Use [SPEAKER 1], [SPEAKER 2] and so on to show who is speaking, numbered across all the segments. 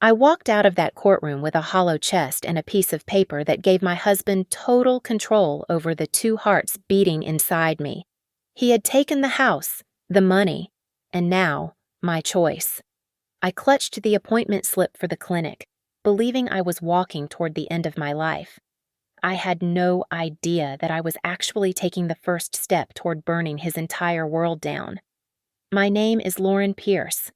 [SPEAKER 1] I walked out of that courtroom with a hollow chest and a piece of paper that gave my husband total control over the two hearts beating inside me. He had taken the house, the money, and now, my choice. I clutched the appointment slip for the clinic, believing I was walking toward the end of my life. I had no idea that I was actually taking the first step toward burning his entire world down. My name is Lauren Pierce.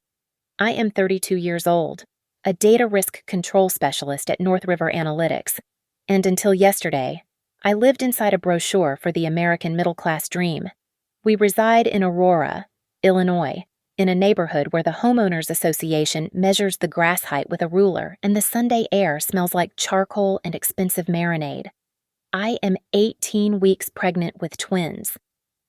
[SPEAKER 1] I am 32 years old, a data risk control specialist at North River Analytics, and until yesterday, I lived inside a brochure for the American middle-class dream. We reside in Aurora, Illinois, in a neighborhood where the Homeowners Association measures the grass height with a ruler and the Sunday air smells like charcoal and expensive marinade. I am 18 weeks pregnant with twins,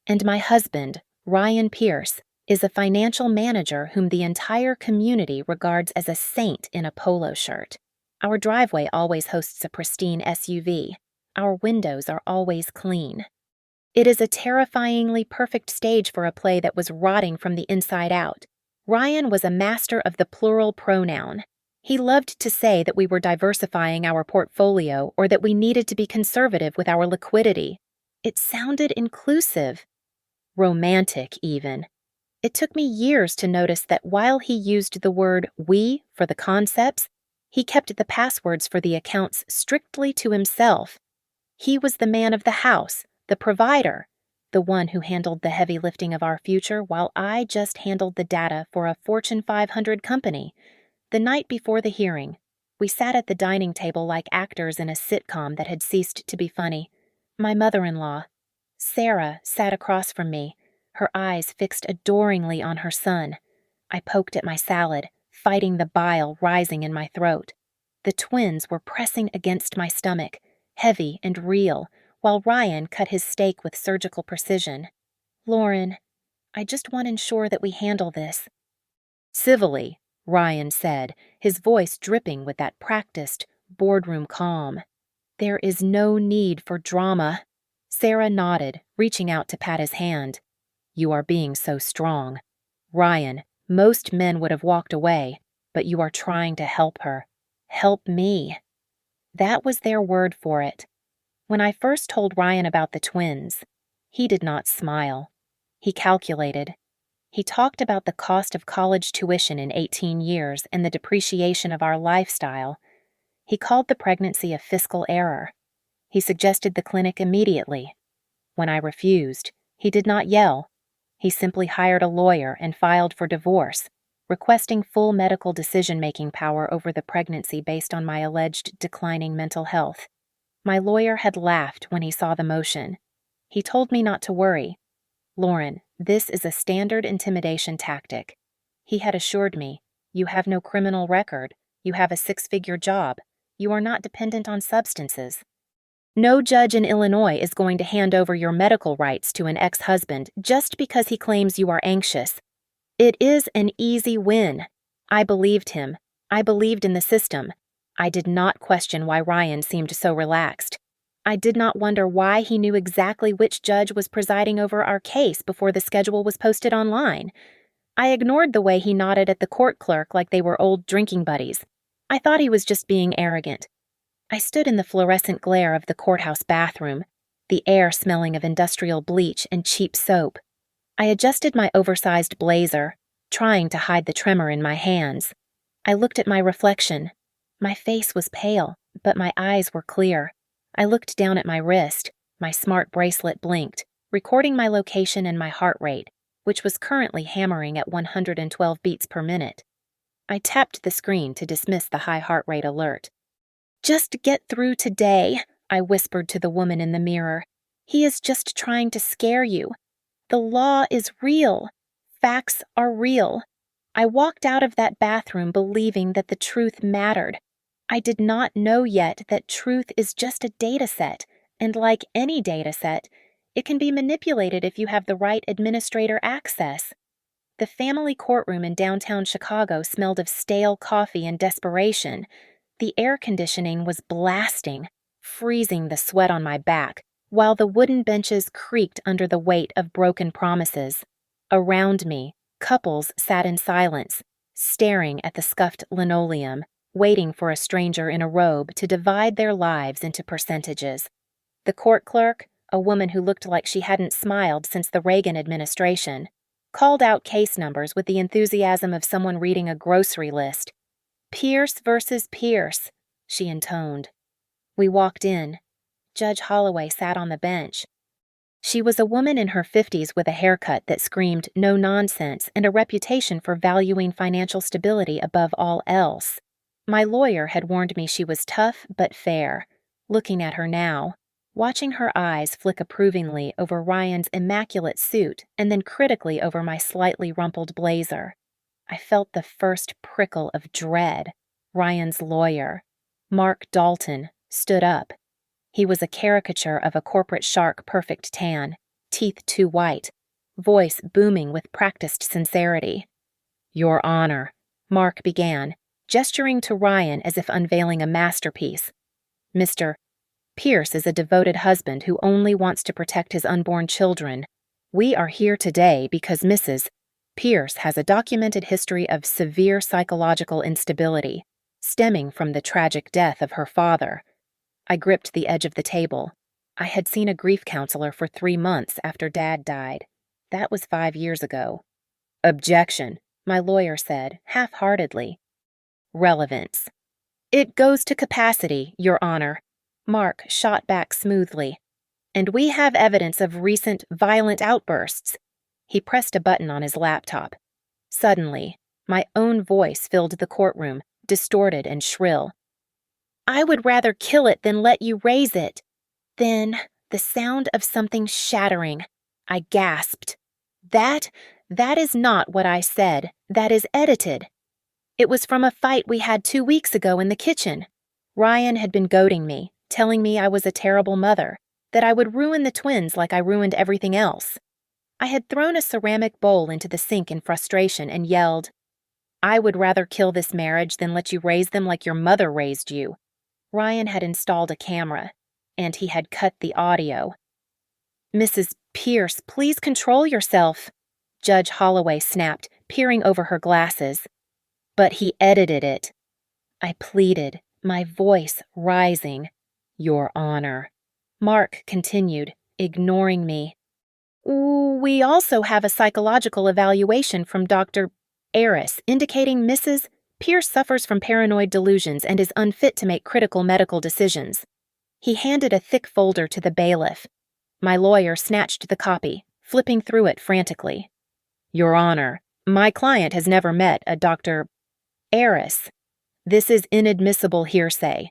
[SPEAKER 1] and my husband, Ryan Pierce, is a financial manager whom the entire community regards as a saint in a polo shirt. Our driveway always hosts a pristine SUV. Our windows are always clean. It is a terrifyingly perfect stage for a play that was rotting from the inside out. Ryan was a master of the plural pronoun. He loved to say that we were diversifying our portfolio or that we needed to be conservative with our liquidity. It sounded inclusive. Romantic, even. It took me years to notice that while he used the word we for the concepts, he kept the passwords for the accounts strictly to himself. He was the man of the house, the provider, the one who handled the heavy lifting of our future while I just handled the data for a Fortune 500 company. The night before the hearing, we sat at the dining table like actors in a sitcom that had ceased to be funny. My mother-in-law, Sarah, sat across from me, her eyes fixed adoringly on her son. I poked at my salad, fighting the bile rising in my throat. The twins were pressing against my stomach, heavy and real, while Ryan cut his steak with surgical precision. "Lauren, I just want to ensure that we handle this." "Civilly," Ryan said, his voice dripping with that practiced, boardroom calm. "There is no need for drama." Sarah nodded, reaching out to pat his hand. "You are being so strong. Ryan, most men would have walked away, but you are trying to help her. Help me." That was their word for it. When I first told Ryan about the twins, he did not smile. He calculated. He talked about the cost of college tuition in 18 years and the depreciation of our lifestyle. He called the pregnancy a fiscal error. He suggested the clinic immediately. When I refused, he did not yell. He simply hired a lawyer and filed for divorce, requesting full medical decision-making power over the pregnancy based on my alleged declining mental health. My lawyer had laughed when he saw the motion. He told me not to worry. "Lauren, this is a standard intimidation tactic." He had assured me, "You have no criminal record. You have a 6-figure job. You are not dependent on substances. No judge in Illinois is going to hand over your medical rights to an ex-husband just because he claims you are anxious." It is an easy win. I believed him. I believed in the system. I did not question why Ryan seemed so relaxed. I did not wonder why he knew exactly which judge was presiding over our case before the schedule was posted online. I ignored the way he nodded at the court clerk like they were old drinking buddies. I thought he was just being arrogant. I stood in the fluorescent glare of the courthouse bathroom, the air smelling of industrial bleach and cheap soap. I adjusted my oversized blazer, trying to hide the tremor in my hands. I looked at my reflection. My face was pale, but my eyes were clear. I looked down at my wrist. My smart bracelet blinked, recording my location and my heart rate, which was currently hammering at 112 beats per minute. I tapped the screen to dismiss the high heart rate alert. "Just get through today," I whispered to the woman in the mirror. "He is just trying to scare you. The law is real. Facts are real." I walked out of that bathroom believing that the truth mattered. I did not know yet that truth is just a data set, and like any data set, it can be manipulated if you have the right administrator access. The family courtroom in downtown Chicago smelled of stale coffee and desperation. The air conditioning was blasting, freezing the sweat on my back, while the wooden benches creaked under the weight of broken promises. Around me, couples sat in silence, staring at the scuffed linoleum, waiting for a stranger in a robe to divide their lives into percentages. The court clerk, a woman who looked like she hadn't smiled since the Reagan administration, called out case numbers with the enthusiasm of someone reading a grocery list. "Pierce versus Pierce," she intoned. We walked in. Judge Holloway sat on the bench. She was a woman in her 50s with a haircut that screamed no nonsense and a reputation for valuing financial stability above all else. My lawyer had warned me she was tough but fair. Looking at her now, watching her eyes flick approvingly over Ryan's immaculate suit and then critically over my slightly rumpled blazer, I felt the first prickle of dread. Ryan's lawyer, Mark Dalton, stood up. He was a caricature of a corporate shark, perfect tan, teeth too white, voice booming with practiced sincerity. "Your Honor," Mark began, gesturing to Ryan as if unveiling a masterpiece. "Mr. Pierce is a devoted husband who only wants to protect his unborn children. We are here today because Mrs. Pierce has a documented history of severe psychological instability, stemming from the tragic death of her father." I gripped the edge of the table. I had seen a grief counselor for 3 months after Dad died. That was 5 years ago. "Objection," my lawyer said, half-heartedly. "Relevance." "It goes to capacity, Your Honor," Mark shot back smoothly. "And we have evidence of recent violent outbursts." He pressed a button on his laptop. Suddenly, my own voice filled the courtroom, distorted and shrill. "I would rather kill it than let you raise it." Then, the sound of something shattering. I gasped. That is not what I said. That is edited." It was from a fight we had 2 weeks ago in the kitchen. Ryan had been goading me, telling me I was a terrible mother, that I would ruin the twins like I ruined everything else. I had thrown a ceramic bowl into the sink in frustration and yelled, "I would rather kill this marriage than let you raise them like your mother raised you." Ryan had installed a camera, and he had cut the audio. "Mrs. Pierce, please control yourself," Judge Holloway snapped, peering over her glasses. "But he edited it." I pleaded, my voice rising. "Your Honor." Mark continued, ignoring me. "We also have a psychological evaluation from Dr. Aris indicating Mrs. Pierce suffers from paranoid delusions and is unfit to make critical medical decisions." He handed a thick folder to the bailiff. My lawyer snatched the copy, flipping through it frantically. "Your Honor, my client has never met a Dr. Aris. This is inadmissible hearsay.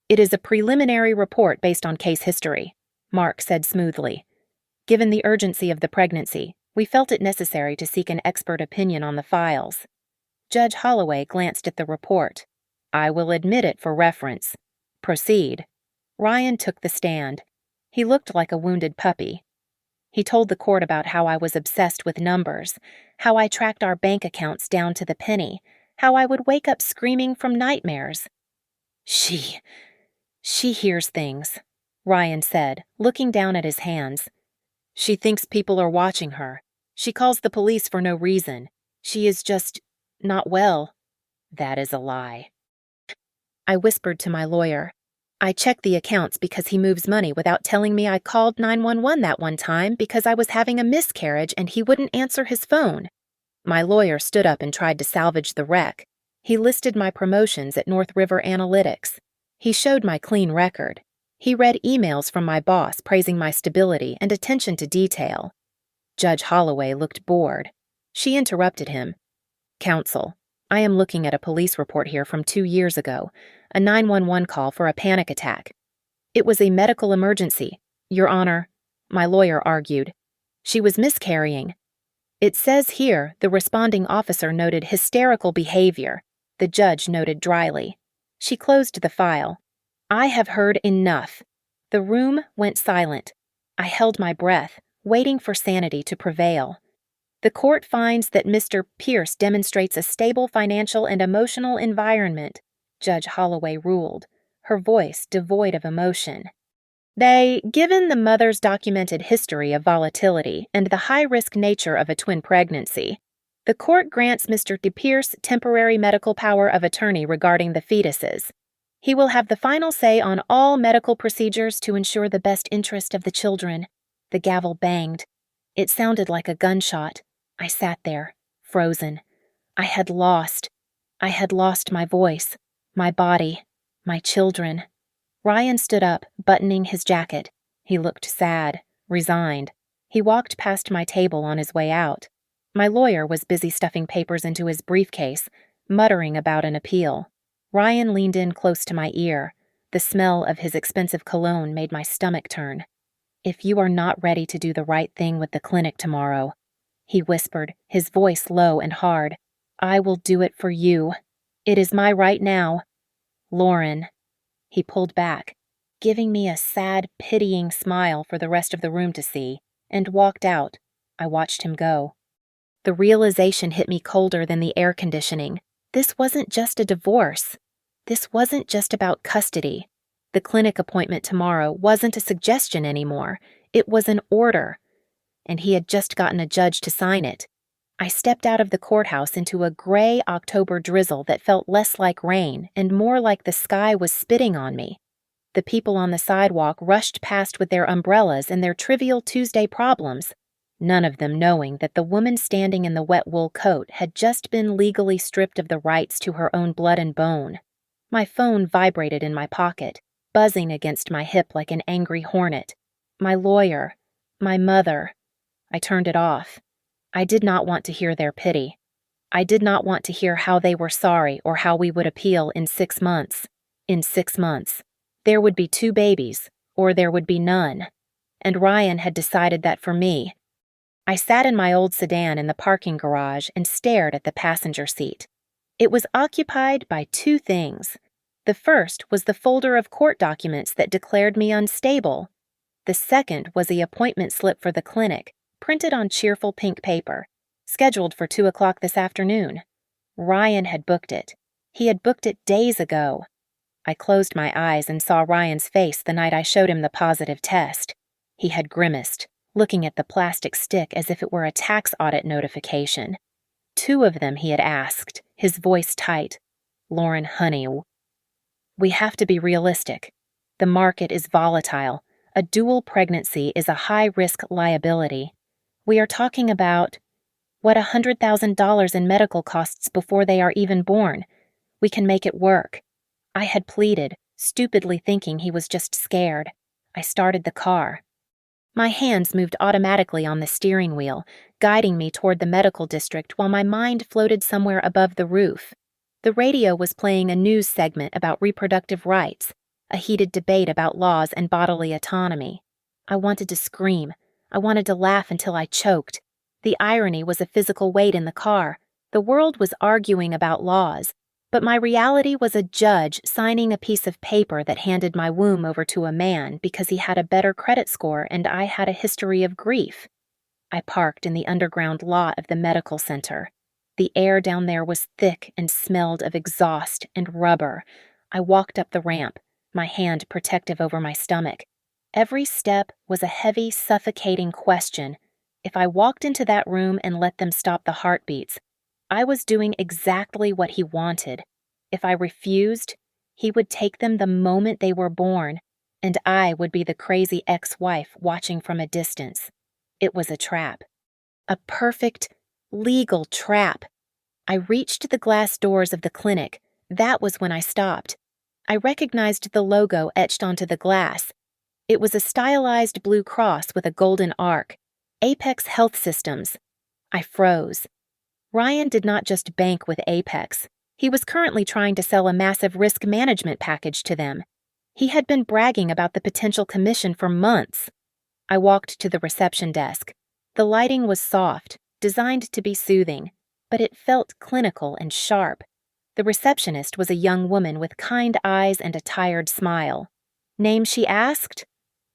[SPEAKER 1] It is a preliminary report based on case history," Mark said smoothly. Given the urgency of the pregnancy, we felt it necessary to seek an expert opinion on the files. Judge Holloway glanced at the report. "I will admit it for reference. Proceed." Ryan took the stand. He looked like a wounded puppy. He told the court about how I was obsessed with numbers, how I tracked our bank accounts down to the penny, how I would wake up screaming from nightmares. She hears things," Ryan said, looking down at his hands. "She thinks people are watching her. She calls the police for no reason. She is just not well." "That is a lie." I whispered to my lawyer. "I check the accounts because he moves money without telling me I called 911 that one time because I was having a miscarriage and he wouldn't answer his phone." My lawyer stood up and tried to salvage the wreck. He listed my promotions at North River Analytics. He showed my clean record. He read emails from my boss praising my stability and attention to detail. Judge Holloway looked bored. She interrupted him. "Counsel, I am looking at a police report here from 2 years ago, a 911 call for a panic attack. It was a medical emergency, Your Honor," my lawyer argued. "She was miscarrying. It says here the responding officer noted hysterical behavior," the judge noted dryly. She closed the file. "I have heard enough." The room went silent. I held my breath, waiting for sanity to prevail. "The court finds that Mr. Pierce demonstrates a stable financial and emotional environment," Judge Holloway ruled, her voice devoid of emotion. Given the mother's documented history of volatility and the high-risk nature of a twin pregnancy, The court grants Mr. DePierce temporary medical power of attorney regarding the fetuses. He will have the final say on all medical procedures to ensure the best interest of the children. The gavel banged. It sounded like a gunshot. I sat there, frozen. I had lost my voice, my body, my children. Ryan stood up, buttoning his jacket. He looked sad, resigned. He walked past my table on his way out. My lawyer was busy stuffing papers into his briefcase, muttering about an appeal. Ryan leaned in close to my ear. The smell of his expensive cologne made my stomach turn. "If you are not ready to do the right thing with the clinic tomorrow," he whispered, his voice low and hard, "I will do it for you. It is my right now. Lauren." He pulled back, giving me a sad, pitying smile for the rest of the room to see, and walked out. I watched him go. The realization hit me colder than the air conditioning. This wasn't just a divorce. This wasn't just about custody. The clinic appointment tomorrow wasn't a suggestion anymore. It was an order. And he had just gotten a judge to sign it. I stepped out of the courthouse into a gray October drizzle that felt less like rain and more like the sky was spitting on me. The people on the sidewalk rushed past with their umbrellas and their trivial Tuesday problems, none of them knowing that the woman standing in the wet wool coat had just been legally stripped of the rights to her own blood and bone. My phone vibrated in my pocket, buzzing against my hip like an angry hornet. My lawyer, my mother. I turned it off. I did not want to hear their pity. I did not want to hear how they were sorry or how we would appeal in 6 months. In 6 months. There would be 2 babies, or there would be none. And Ryan had decided that for me. I sat in my old sedan in the parking garage and stared at the passenger seat. It was occupied by 2 things. The first was the folder of court documents that declared me unstable. The second was the appointment slip for the clinic, printed on cheerful pink paper, scheduled for 2 o'clock this afternoon. Ryan had booked it. He had booked it days ago. I closed my eyes and saw Ryan's face the night I showed him the positive test. He had grimaced, looking at the plastic stick as if it were a tax audit notification. 2 of them he had asked, his voice tight. "Lauren, honey, we have to be realistic. The market is volatile. A dual pregnancy is a high-risk liability. We are talking about, $100,000 in medical costs before they are even born. We can make it work." I had pleaded, stupidly thinking he was just scared. I started the car. My hands moved automatically on the steering wheel, guiding me toward the medical district while my mind floated somewhere above the roof. The radio was playing a news segment about reproductive rights, a heated debate about laws and bodily autonomy. I wanted to scream. I wanted to laugh until I choked. The irony was a physical weight in the car. The world was arguing about laws, but my reality was a judge signing a piece of paper that handed my womb over to a man because he had a better credit score and I had a history of grief. I parked in the underground lot of the medical center. The air down there was thick and smelled of exhaust and rubber. I walked up the ramp, my hand protective over my stomach. Every step was a heavy, suffocating question. If I walked into that room and let them stop the heartbeats, I was doing exactly what he wanted. If I refused, he would take them the moment they were born, and I would be the crazy ex-wife watching from a distance. It was a trap. A perfect, legal trap. I reached the glass doors of the clinic. That was when I stopped. I recognized the logo etched onto the glass. It was a stylized blue cross with a golden arc. Apex Health Systems. I froze. Ryan did not just bank with Apex. He was currently trying to sell a massive risk management package to them. He had been bragging about the potential commission for months. I walked to the reception desk. The lighting was soft, designed to be soothing, but it felt clinical and sharp. The receptionist was a young woman with kind eyes and a tired smile. Name, she asked?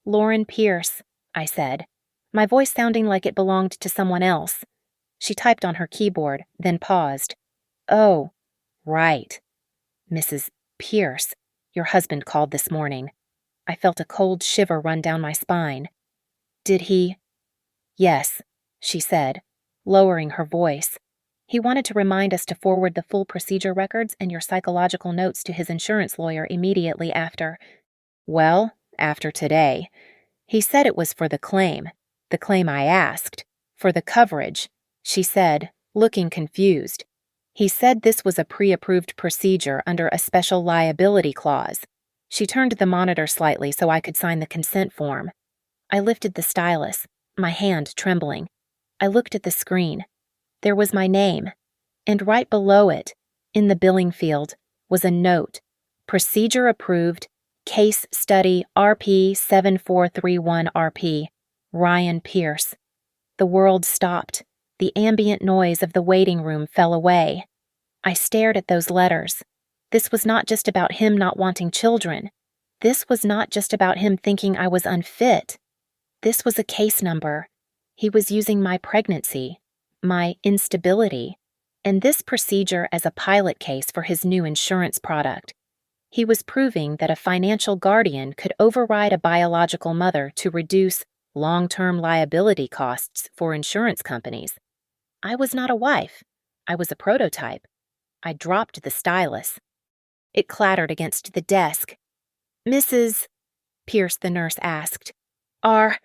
[SPEAKER 1] Lauren Pierce, I said, my voice sounding like it belonged to someone else. She typed on her keyboard, then paused. Oh, right. Mrs. Pierce, your husband called this morning. I felt a cold shiver run down my spine. Did he? Yes, she said, lowering her voice. He wanted to remind us to forward the full procedure records and your psychological notes to his insurance lawyer immediately after. Well, after today. He said it was for the claim I asked, for the coverage, she said, looking confused. He said this was a pre-approved procedure under a special liability clause. She turned the monitor slightly so I could sign the consent form. I lifted the stylus, my hand trembling. I looked at the screen. There was my name, and right below it, in the billing field, was a note. Procedure approved, case study RP 7431RP, Ryan Pierce. The world stopped. The ambient noise of the waiting room fell away. I stared at those letters. This was not just about him not wanting children. This was not just about him thinking I was unfit. This was a case number. He was using my pregnancy, my instability, and this procedure as a pilot case for his new insurance product. He was proving that a financial guardian could override a biological mother to reduce long-term liability costs for insurance companies. I was not a wife. I was a prototype. I dropped the stylus. It clattered against the desk. Mrs. Pierce, the nurse asked, Are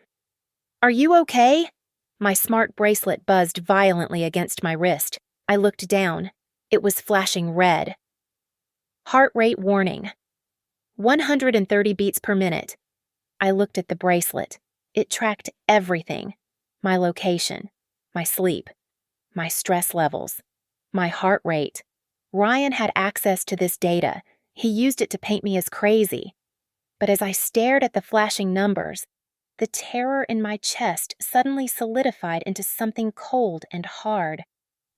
[SPEAKER 1] you okay? My smart bracelet buzzed violently against my wrist. I looked down. It was flashing red. Heart rate warning. 130 beats per minute. I looked at the bracelet. It tracked everything. My location, my sleep, my stress levels, my heart rate. Ryan had access to this data. He used it to paint me as crazy. But as I stared at the flashing numbers, the terror in my chest suddenly solidified into something cold and hard.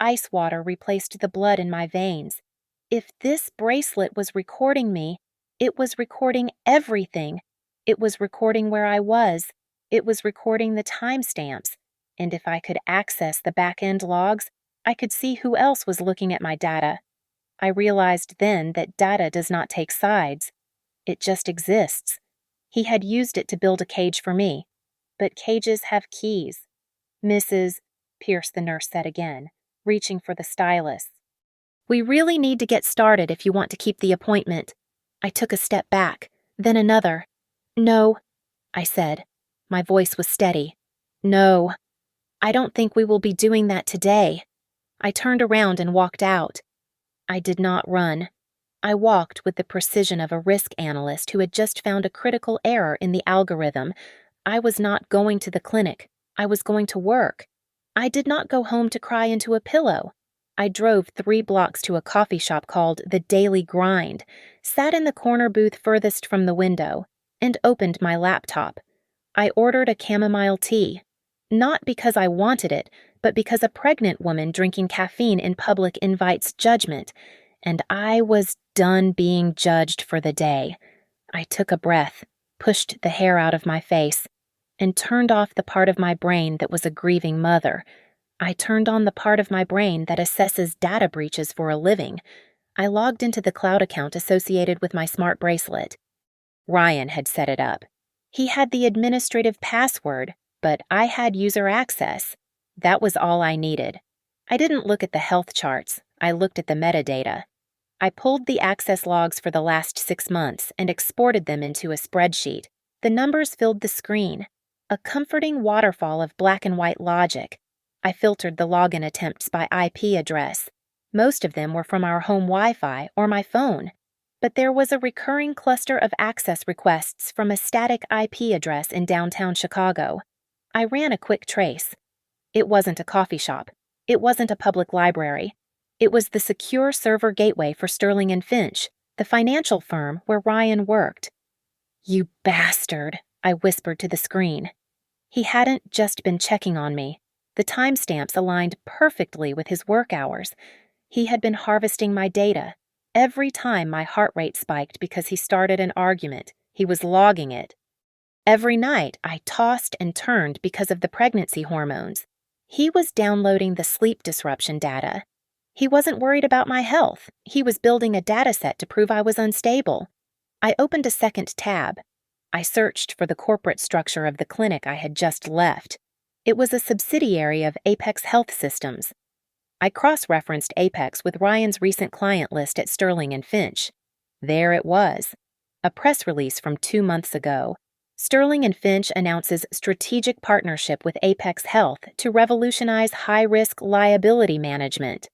[SPEAKER 1] Ice water replaced the blood in my veins. If this bracelet was recording me, it was recording everything. It was recording where I was. It was recording the timestamps. And if I could access the back-end logs, I could see who else was looking at my data. I realized then that data does not take sides. It just exists. He had used it to build a cage for me. But cages have keys. Mrs. Pierce, the nurse said again, reaching for the stylus. We really need to get started if you want to keep the appointment. I took a step back, then another. No, I said. My voice was steady. No, I don't think we will be doing that today. I turned around and walked out. I did not run. I walked with the precision of a risk analyst who had just found a critical error in the algorithm. I was not going to the clinic. I was going to work. I did not go home to cry into a pillow. I drove 3 blocks to a coffee shop called The Daily Grind, sat in the corner booth furthest from the window, and opened my laptop. I ordered a chamomile tea, not because I wanted it, but because a pregnant woman drinking caffeine in public invites judgment, and I was done being judged for the day. I took a breath, pushed the hair out of my face, and turned off the part of my brain that was a grieving mother. I turned on the part of my brain that assesses data breaches for a living. I logged into the cloud account associated with my smart bracelet. Ryan had set it up. He had the administrative password, but I had user access. That was all I needed. I didn't look at the health charts. I looked at the metadata. I pulled the access logs for the last 6 months and exported them into a spreadsheet. The numbers filled the screen. A comforting waterfall of black and white logic. I filtered the login attempts by IP address. Most of them were from our home Wi-Fi or my phone. But there was a recurring cluster of access requests from a static IP address in downtown Chicago. I ran a quick trace. It wasn't a coffee shop. It wasn't a public library. It was the secure server gateway for Sterling and Finch, the financial firm where Ryan worked. You bastard, I whispered to the screen. He hadn't just been checking on me. The timestamps aligned perfectly with his work hours. He had been harvesting my data. Every time my heart rate spiked because he started an argument, he was logging it. Every night I tossed and turned because of the pregnancy hormones. He was downloading the sleep disruption data. He wasn't worried about my health. He was building a dataset to prove I was unstable. I opened a second tab. I searched for the corporate structure of the clinic I had just left. It was a subsidiary of Apex Health Systems. I cross-referenced Apex with Ryan's recent client list at Sterling and Finch. There it was. A press release from 2 months ago. Sterling and Finch announces strategic partnership with Apex Health to revolutionize high-risk liability management.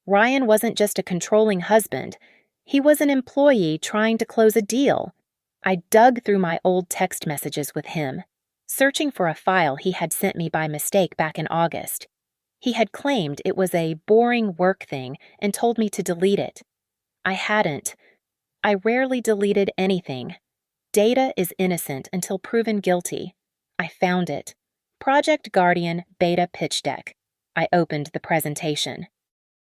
[SPEAKER 1] Ryan wasn't just a controlling husband. He was an employee trying to close a deal. I dug through my old text messages with him, searching for a file he had sent me by mistake back in August. He had claimed it was a boring work thing and told me to delete it. I hadn't. I rarely deleted anything. Data is innocent until proven guilty. I found it. Project Guardian Beta Pitch Deck. I opened the presentation.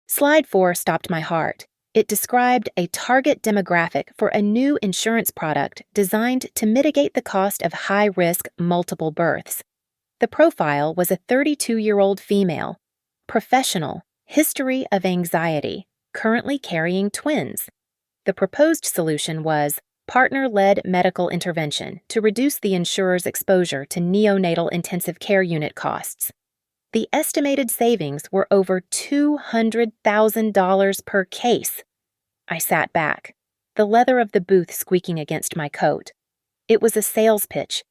[SPEAKER 1] Slide 4 stopped my heart. It described a target demographic for a new insurance product designed to mitigate the cost of high-risk multiple births. The profile was a 32-year-old female, professional, history of anxiety, currently carrying twins. The proposed solution was partner-led medical intervention to reduce the insurer's exposure to neonatal intensive care unit costs. The estimated savings were over $200,000 per case. I sat back, the leather of the booth squeaking against my coat. It was a sales pitch.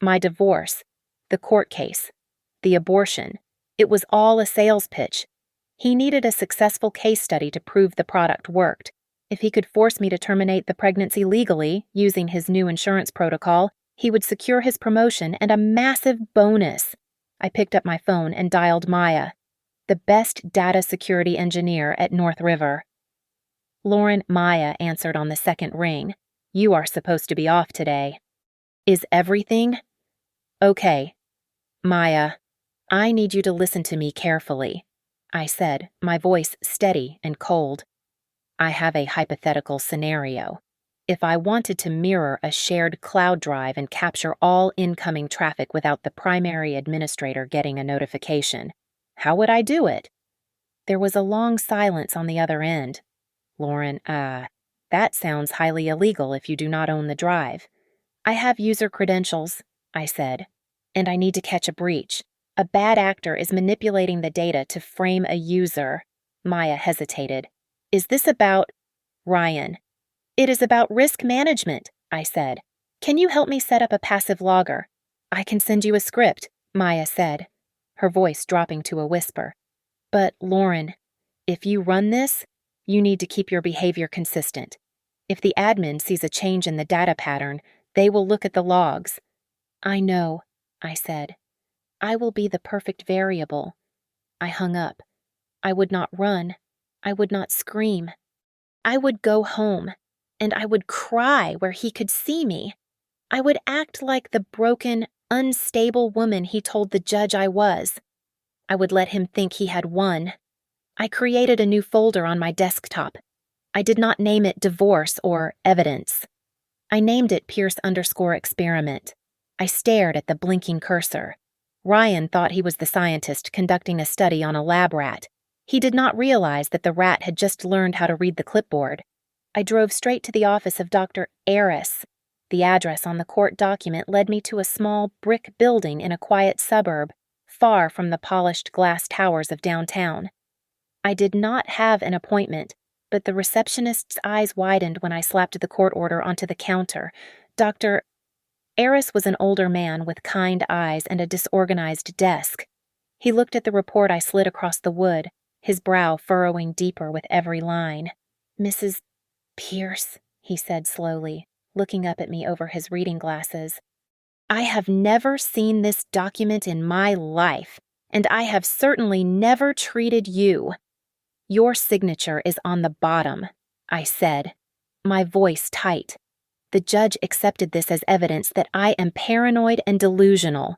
[SPEAKER 1] My divorce, the court case, the abortion. It was all a sales pitch. He needed a successful case study to prove the product worked. If he could force me to terminate the pregnancy legally, using his new insurance protocol, he would secure his promotion and a massive bonus. I picked up my phone and dialed Maya, the best data security engineer at North River. Lauren, Maya answered on the second ring. You are supposed to be off today. Is everything? Okay. Maya, I need you to listen to me carefully, I said, my voice steady and cold. I have a hypothetical scenario. If I wanted to mirror a shared cloud drive and capture all incoming traffic without the primary administrator getting a notification, how would I do it? There was a long silence on the other end. Lauren, that sounds highly illegal if you do not own the drive. I have user credentials, I said, and I need to catch a breach. A bad actor is manipulating the data to frame a user. Maya hesitated. Is this about Ryan? It is about risk management, I said. Can you help me set up a passive logger? I can send you a script, Maya said, her voice dropping to a whisper. But, Lauren, if you run this, you need to keep your behavior consistent. If the admin sees a change in the data pattern, they will look at the logs. I know, I said. I will be the perfect variable. I hung up. I would not run. I would not scream. I would go home, and I would cry where he could see me. I would act like the broken, unstable woman he told the judge I was. I would let him think he had won. I created a new folder on my desktop. I did not name it divorce or evidence. I named it Pierce_experiment. I stared at the blinking cursor. Ryan thought he was the scientist conducting a study on a lab rat. He did not realize that the rat had just learned how to read the clipboard. I drove straight to the office of Dr. Eris. The address on the court document led me to a small brick building in a quiet suburb, far from the polished glass towers of downtown. I did not have an appointment, but the receptionist's eyes widened when I slapped the court order onto the counter. Dr. Eris was an older man with kind eyes and a disorganized desk. He looked at the report I slid across the wood, his brow furrowing deeper with every line. Mrs. Pierce, he said slowly, looking up at me over his reading glasses. I have never seen this document in my life, and I have certainly never treated you. Your signature is on the bottom, I said, my voice tight. The judge accepted this as evidence that I am paranoid and delusional.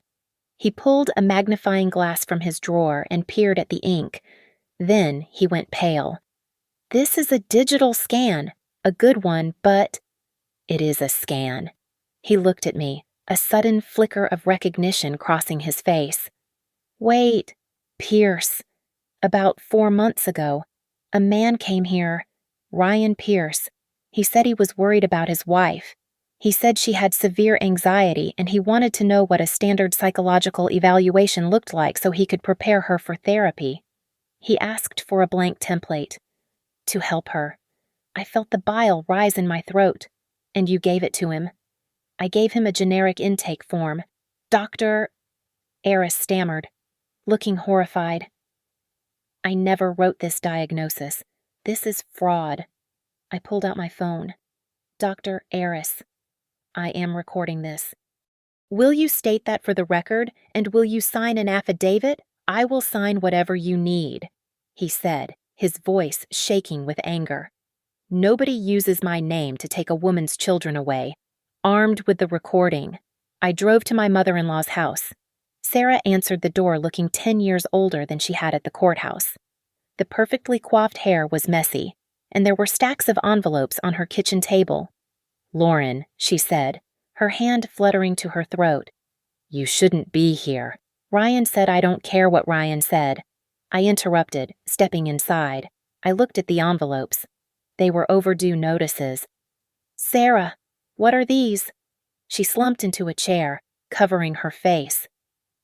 [SPEAKER 1] He pulled a magnifying glass from his drawer and peered at the ink. Then he went pale. This is a digital scan, a good one, but it is a scan. He looked at me, a sudden flicker of recognition crossing his face. Wait, Pierce. About 4 months ago, a man came here, Ryan Pierce. He said he was worried about his wife. He said she had severe anxiety and he wanted to know what a standard psychological evaluation looked like so he could prepare her for therapy. He asked for a blank template. To help her. I felt the bile rise in my throat. And you gave it to him. I gave him a generic intake form. Dr. Eris stammered, looking horrified. I never wrote this diagnosis. This is fraud. I pulled out my phone. Dr. Eris, I am recording this. Will you state that for the record, and will you sign an affidavit? I will sign whatever you need, he said, his voice shaking with anger. Nobody uses my name to take a woman's children away. Armed with the recording, I drove to my mother-in-law's house. Sarah answered the door looking 10 years older than she had at the courthouse. The perfectly coiffed hair was messy, and there were stacks of envelopes on her kitchen table. Lauren, she said, her hand fluttering to her throat. You shouldn't be here. Ryan said I don't care what Ryan said. I interrupted, stepping inside. I looked at the envelopes. They were overdue notices. Sarah, what are these? She slumped into a chair, covering her face.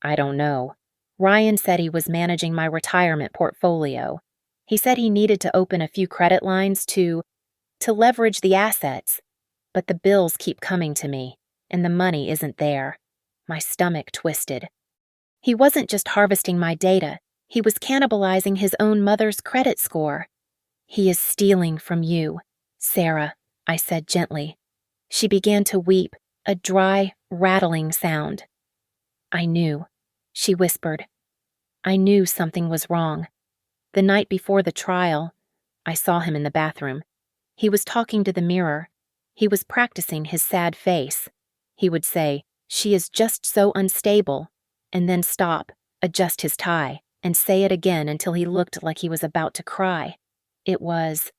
[SPEAKER 1] I don't know. Ryan said he was managing my retirement portfolio. He said he needed to open a few credit lines to leverage the assets. But the bills keep coming to me, and the money isn't there. My stomach twisted. He wasn't just harvesting my data. He was cannibalizing his own mother's credit score. He is stealing from you, Sarah, I said gently. She began to weep, a dry, rattling sound. I knew, she whispered. I knew something was wrong. The night before the trial, I saw him in the bathroom. He was talking to the mirror. He was practicing his sad face. He would say, "She is just so unstable," and then stop, adjust his tie, and say it again until he looked like he was about to cry. It was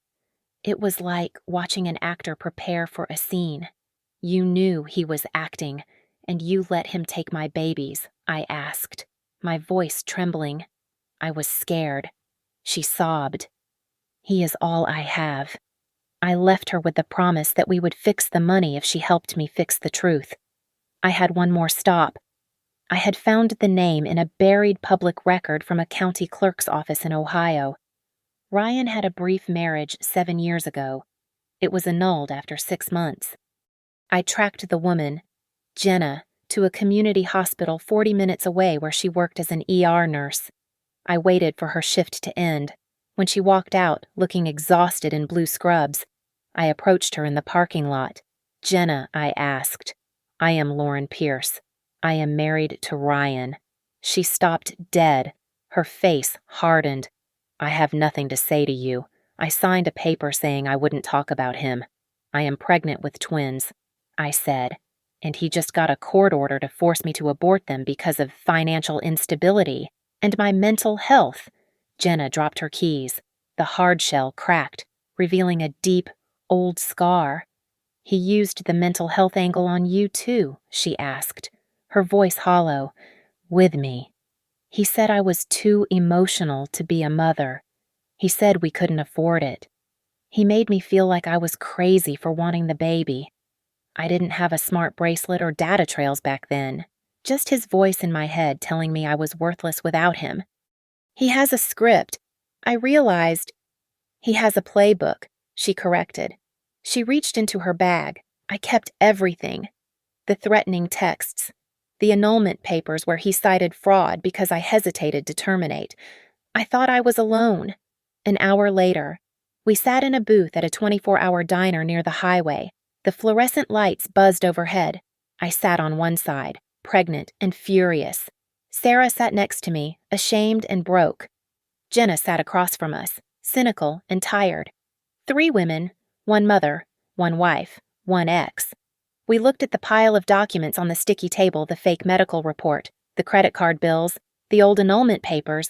[SPEAKER 1] like watching an actor prepare for a scene. You knew he was acting, and you let him take my babies, I asked, my voice trembling. I was scared. She sobbed. He is all I have. I left her with the promise that we would fix the money if she helped me fix the truth. I had one more stop. I had found the name in a buried public record from a county clerk's office in Ohio. Ryan had a brief marriage 7 years ago. It was annulled after 6 months. I tracked the woman, Jenna, to a community hospital 40 minutes away where she worked as an ER nurse. I waited for her shift to end. When she walked out, looking exhausted in blue scrubs, I approached her in the parking lot. Jenna, I asked. I am Lauren Pierce. I am married to Ryan. She stopped dead. Her face hardened. I have nothing to say to you. I signed a paper saying I wouldn't talk about him. I am pregnant with twins, I said, and he just got a court order to force me to abort them because of financial instability and my mental health. Jenna dropped her keys. The hard shell cracked, revealing a deep, old scar. He used the mental health angle on you too, she asked, her voice hollow. With me. He said I was too emotional to be a mother. He said we couldn't afford it. He made me feel like I was crazy for wanting the baby. I didn't have a smart bracelet or data trails back then. Just his voice in my head telling me I was worthless without him. He has a script. I realized. He has a playbook, she corrected. She reached into her bag. I kept everything. The threatening texts. The annulment papers where he cited fraud because I hesitated to terminate. I thought I was alone. An hour later, we sat in a booth at a 24-hour diner near the highway. The fluorescent lights buzzed overhead. I sat on one side, pregnant and furious. Sarah sat next to me, ashamed and broke. Jenna sat across from us, cynical and tired. 3 women, 1 mother, 1 wife, 1 ex. We looked at the pile of documents on the sticky table, the fake medical report, the credit card bills, the old annulment papers.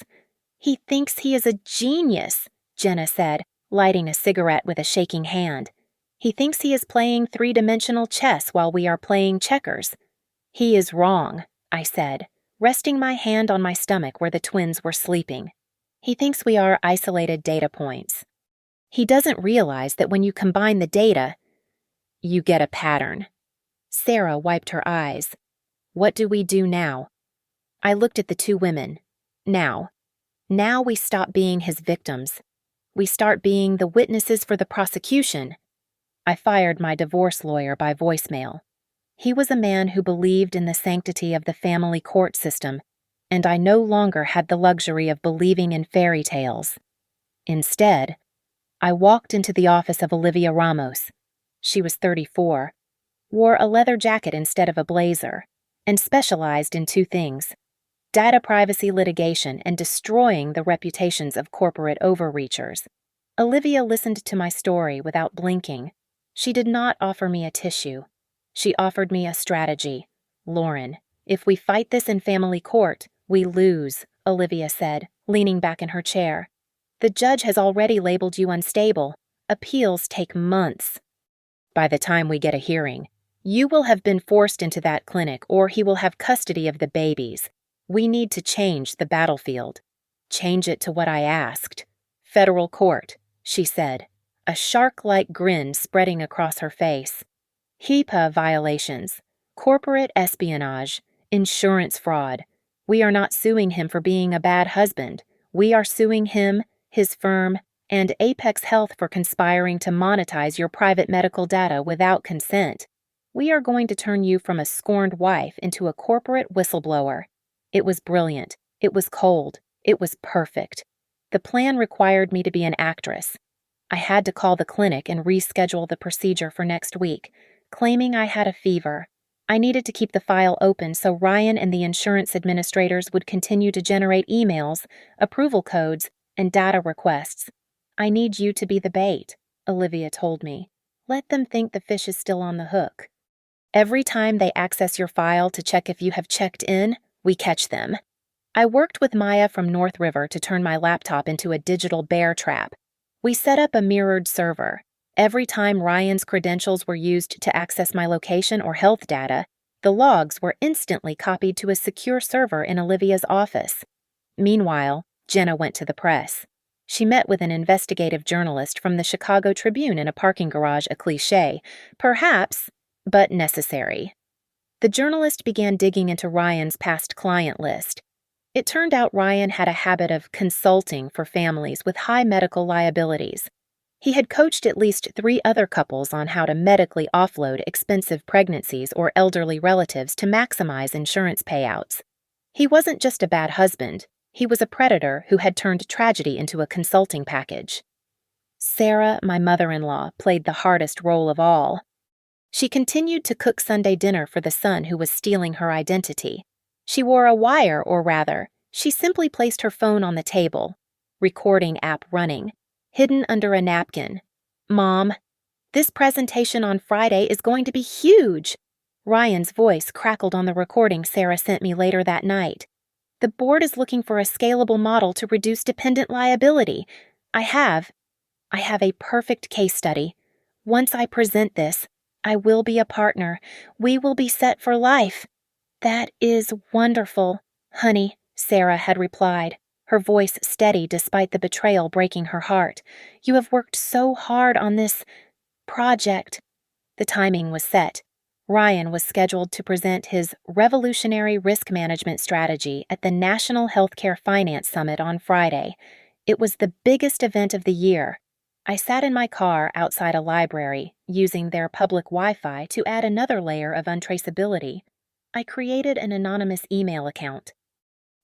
[SPEAKER 1] He thinks he is a genius, Jenna said, lighting a cigarette with a shaking hand. He thinks he is playing 3-dimensional chess while we are playing checkers. He is wrong, I said, resting my hand on my stomach where the twins were sleeping. He thinks we are isolated data points. He doesn't realize that when you combine the data, you get a pattern. Sarah wiped her eyes. What do we do now? I looked at the 2 women. Now. Now we stop being his victims. We start being the witnesses for the prosecution. I fired my divorce lawyer by voicemail. He was a man who believed in the sanctity of the family court system, and I no longer had the luxury of believing in fairy tales. Instead, I walked into the office of Olivia Ramos. She was 34, wore a leather jacket instead of a blazer, and specialized in two things: data privacy litigation and destroying the reputations of corporate overreachers. Olivia listened to my story without blinking. She did not offer me a tissue. She offered me a strategy. "Lauren, if we fight this in family court, we lose," Olivia said, leaning back in her chair. "The judge has already labeled you unstable. Appeals take months. By the time we get a hearing, you will have been forced into that clinic or he will have custody of the babies. We need to change the battlefield. Change it to what I asked. Federal court," she said, a shark-like grin spreading across her face. "HIPAA violations, corporate espionage, insurance fraud. We are not suing him for being a bad husband. We are suing him, his firm, and Apex Health for conspiring to monetize your private medical data without consent. We are going to turn you from a scorned wife into a corporate whistleblower." It was brilliant. It was cold. It was perfect. The plan required me to be an actress. I had to call the clinic and reschedule the procedure for next week, claiming I had a fever. I needed to keep the file open so Ryan and the insurance administrators would continue to generate emails, approval codes, and data requests. "I need you to be the bait," Olivia told me. "Let them think the fish is still on the hook. Every time they access your file to check if you have checked in, we catch them." I worked with Maya from North River to turn my laptop into a digital bear trap. We set up a mirrored server. Every time Ryan's credentials were used to access my location or health data, the logs were instantly copied to a secure server in Olivia's office. Meanwhile, Jenna went to the press. She met with an investigative journalist from the Chicago Tribune in a parking garage, a cliché, perhaps, but necessary. The journalist began digging into Ryan's past client list. It turned out Ryan had a habit of consulting for families with high medical liabilities. He had coached at least 3 other couples on how to medically offload expensive pregnancies or elderly relatives to maximize insurance payouts. He wasn't just a bad husband, he was a predator who had turned tragedy into a consulting package. Sarah, my mother-in-law, played the hardest role of all. She continued to cook Sunday dinner for the son who was stealing her identity. She wore a wire, or rather, she simply placed her phone on the table, recording app running, hidden under a napkin. "Mom, this presentation on Friday is going to be huge." Ryan's voice crackled on the recording Sarah sent me later that night. "The board is looking for a scalable model to reduce dependent liability. I have a perfect case study. Once I present this, I will be a partner. We will be set for life." "That is wonderful, honey," Sarah had replied, her voice steady despite the betrayal breaking her heart. "You have worked so hard on this project." The timing was set. Ryan was scheduled to present his revolutionary risk management strategy at the National Healthcare Finance Summit on Friday. It was the biggest event of the year. I sat in my car outside a library, using their public Wi-Fi to add another layer of untraceability. I created an anonymous email account.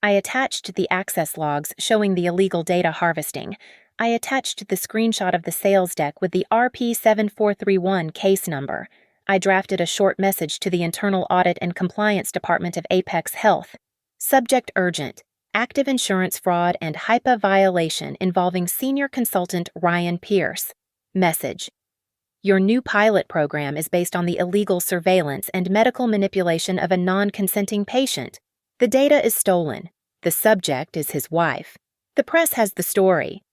[SPEAKER 1] I attached the access logs showing the illegal data harvesting. I attached the screenshot of the sales deck with the RP7431 case number. I drafted a short message to the Internal Audit and Compliance Department of Apex Health. Subject urgent. Active insurance fraud and HIPAA violation involving senior consultant Ryan Pierce. Message: your new pilot program is based on the illegal surveillance and medical manipulation of a non-consenting patient. The data is stolen. The subject is his wife. The press has the story.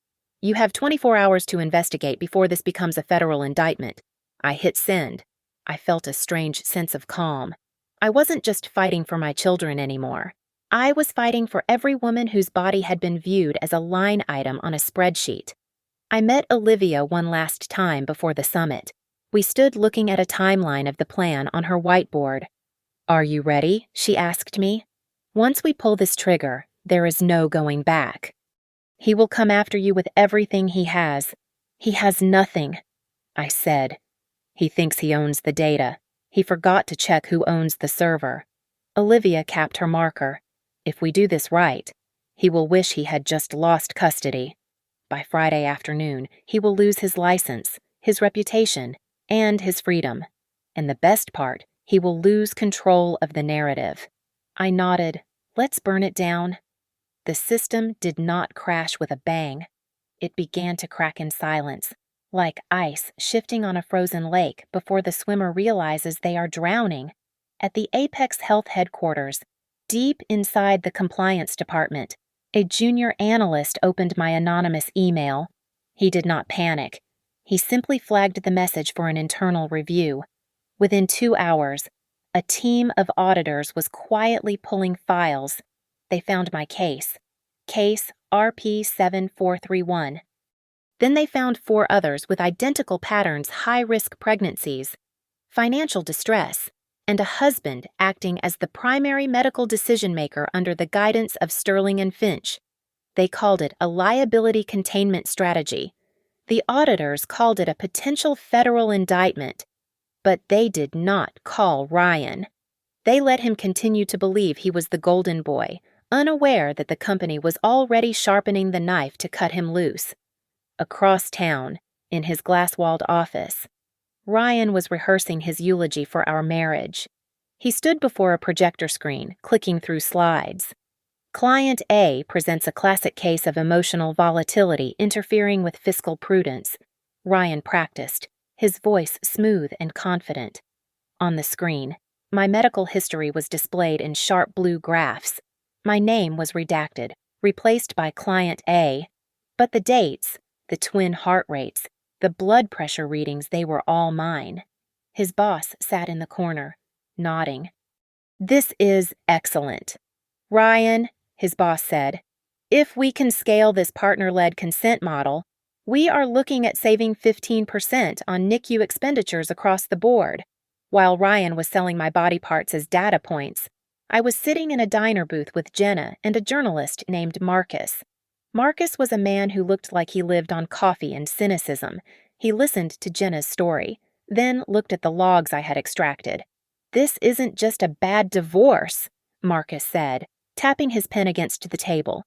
[SPEAKER 1] You have 24 hours to investigate before this becomes a federal indictment. I hit send. I felt a strange sense of calm. I wasn't just fighting for my children anymore. I was fighting for every woman whose body had been viewed as a line item on a spreadsheet. I met Olivia one last time before the summit. We stood looking at a timeline of the plan on her whiteboard. "Are you ready?" she asked me. "Once we pull this trigger, there is no going back." He will come after you with everything he has. He has nothing, I said. He thinks he owns the data. He forgot to check who owns the server. Olivia capped her marker. If we do this right, he will wish he had just lost custody. By Friday afternoon, he will lose his license, his reputation, and his freedom. And the best part, he will lose control of the narrative. I nodded. Let's burn it down. The system did not crash with a bang. It began to crack in silence, like ice shifting on a frozen lake before the swimmer realizes they are drowning. At the Apex Health headquarters, deep inside the compliance department, a junior analyst opened my anonymous email. He did not panic. He simply flagged the message for an internal review. Within 2 hours, a team of auditors was quietly pulling files. They found my case RP7431. Then they found 4 others with identical patterns: high-risk pregnancies, financial distress, and a husband acting as the primary medical decision-maker under the guidance of Sterling and Finch. They called it a liability containment strategy. The auditors called it a potential federal indictment. But they did not call Ryan. They let him continue to believe he was the golden boy, unaware that the company was already sharpening the knife to cut him loose. Across town, in his glass-walled office, Ryan was rehearsing his eulogy for our marriage. He stood before a projector screen, clicking through slides. Client A presents a classic case of emotional volatility interfering with fiscal prudence. Ryan practiced, his voice smooth and confident. On the screen, my medical history was displayed in sharp blue graphs. My name was redacted, replaced by Client A. But the dates, the twin heart rates, the blood pressure readings, they were all mine. His boss sat in the corner, nodding. "This is excellent. Ryan," his boss said, "if we can scale this partner-led consent model, we are looking at saving 15% on NICU expenditures across the board." While Ryan was selling my body parts as data points, I was sitting in a diner booth with Jenna and a journalist named Marcus. Marcus was a man who looked like he lived on coffee and cynicism. He listened to Jenna's story, then looked at the logs I had extracted. "This isn't just a bad divorce," Marcus said, tapping his pen against the table.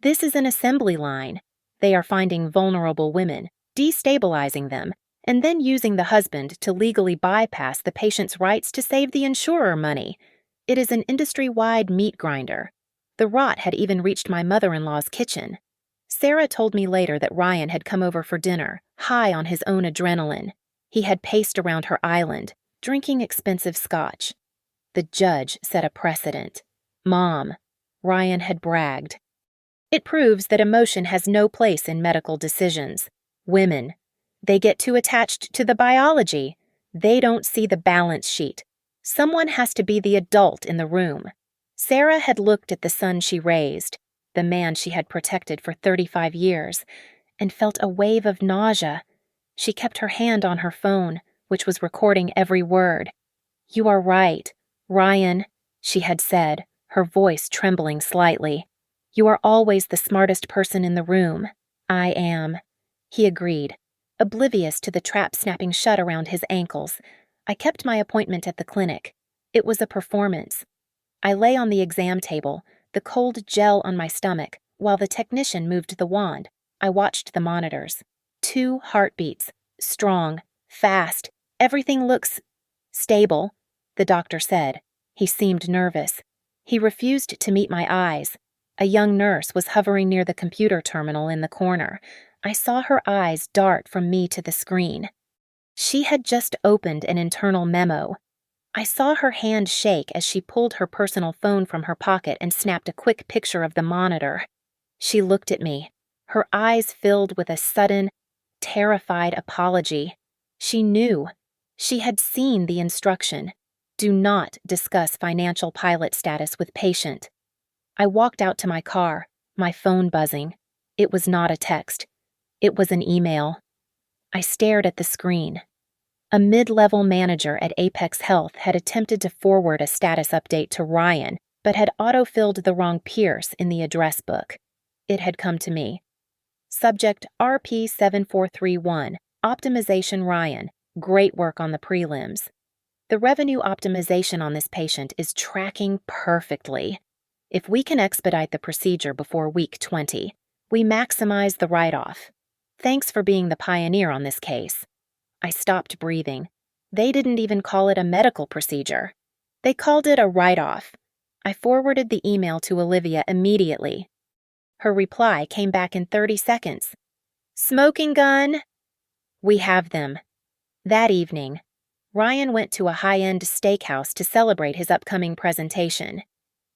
[SPEAKER 1] "This is an assembly line. They are finding vulnerable women, destabilizing them, and then using the husband to legally bypass the patient's rights to save the insurer money. It is an industry-wide meat grinder. The rot had even reached my mother-in-law's kitchen." Sarah told me later that Ryan had come over for dinner, high on his own adrenaline. He had paced around her island, drinking expensive scotch. The judge set a precedent. "Mom," Ryan had bragged. It proves that emotion has no place in medical decisions. Women, they get too attached to the biology. They don't see the balance sheet. Someone has to be the adult in the room. Sarah had looked at the son she raised, the man she had protected for 35 years, and felt a wave of nausea. She kept her hand on her phone, which was recording every word. "You are right, Ryan," she had said, her voice trembling slightly. "You are always the smartest person in the room." "I am," he agreed, oblivious to the trap snapping shut around his ankles. I kept my appointment at the clinic. It was a performance. I lay on the exam table, the cold gel on my stomach, while the technician moved the wand. I watched the monitors. 2 heartbeats. Strong. Fast. Everything looks stable, the doctor said. He seemed nervous. He refused to meet my eyes. A young nurse was hovering near the computer terminal in the corner. I saw her eyes dart from me to the screen. She had just opened an internal memo. I saw her hand shake as she pulled her personal phone from her pocket and snapped a quick picture of the monitor. She looked at me, her eyes filled with a sudden, terrified apology. She knew. She had seen the instruction. "Do not discuss financial pilot status with patient." I walked out to my car, my phone buzzing. It was not a text. It was an email. I stared at the screen. A mid-level manager at Apex Health had attempted to forward a status update to Ryan, but had autofilled the wrong Pierce in the address book. It had come to me. Subject RP7431, Optimization Ryan. Great work on the prelims. The revenue optimization on this patient is tracking perfectly. If we can expedite the procedure before week 20, we maximize the write-off. Thanks for being the pioneer on this case. I stopped breathing. They didn't even call it a medical procedure. They called it a write-off. I forwarded the email to Olivia immediately. Her reply came back in 30 seconds. Smoking gun? We have them. That evening, Ryan went to a high-end steakhouse to celebrate his upcoming presentation.